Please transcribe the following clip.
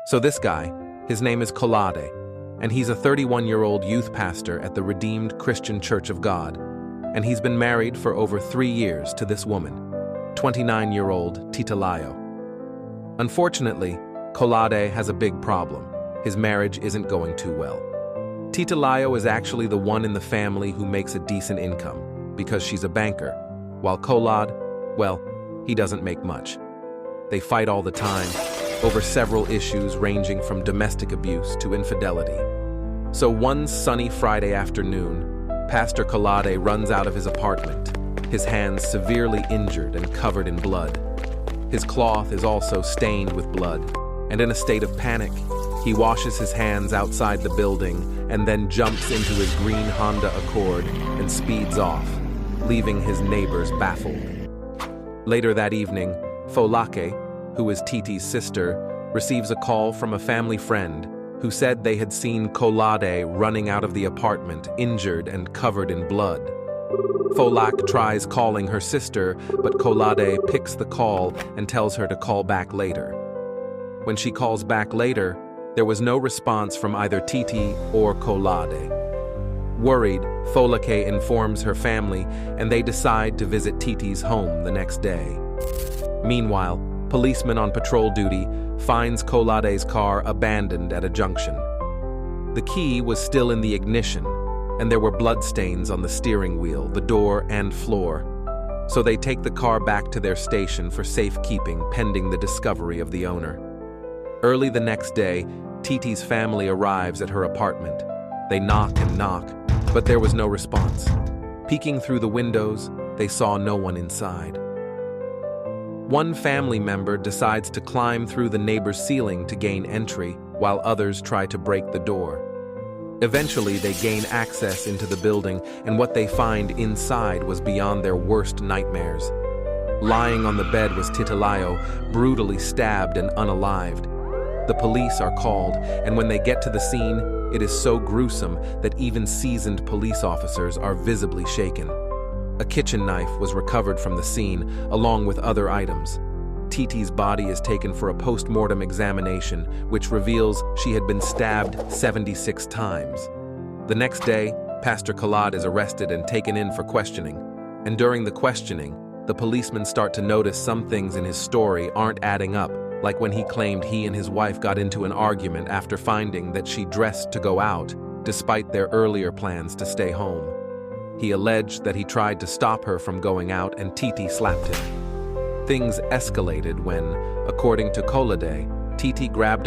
So this guy, his name is Kolade, and he's a 31-year-old youth pastor at the Redeemed Christian Church of God, and he's been married for over 3 years to this woman, 29-year-old Titilayo. Unfortunately, Kolade has a big problem. His marriage isn't going too well. Titilayo is actually the one in the family who makes a decent income, because she's a banker, while Kolade, well, he doesn't make much. They fight all the time, over several issues ranging from domestic abuse to infidelity. So one sunny Friday afternoon, Pastor Kolade runs out of his apartment, his hands severely injured and covered in blood. His cloth is also stained with blood, and in a state of panic, he washes his hands outside the building and then jumps into his green Honda Accord and speeds off, leaving his neighbors baffled. Later that evening, Frantic, who is Titi's sister, receives a call from a family friend who said they had seen Kolade running out of the apartment, injured and covered in blood. Frantic tries calling her sister, but Kolade picks the call and tells her to call back later. When she calls back later, there was no response from either Titi or Kolade. Worried, Frantic informs her family, and they decide to visit Titi's home the next day. Meanwhile, policeman on patrol duty finds Kolade's car abandoned at a junction. The key was still in the ignition, and there were bloodstains on the steering wheel, the door, and floor. So they take the car back to their station for safekeeping pending the discovery of the owner. Early the next day, Titi's family arrives at her apartment. They knock and knock, but there was no response. Peeking through the windows, they saw no one inside. One family member decides to climb through the neighbor's ceiling to gain entry, while others try to break the door. Eventually, they gain access into the building, and what they find inside was beyond their worst nightmares. Lying on the bed was Titilayo, brutally stabbed and unalived. The police are called, and when they get to the scene, it is so gruesome that even seasoned police officers are visibly shaken. A kitchen knife was recovered from the scene, along with other items. Titi's body is taken for a post-mortem examination, which reveals she had been stabbed 76 times. The next day, Pastor Kolade is arrested and taken in for questioning. And during the questioning, the policemen start to notice some things in his story aren't adding up, like when he claimed he and his wife got into an argument after finding that she dressed to go out, despite their earlier plans to stay home. He alleged that he tried to stop her from going out and Titi slapped him. Things escalated when, according to Kolade, Titi grabbed a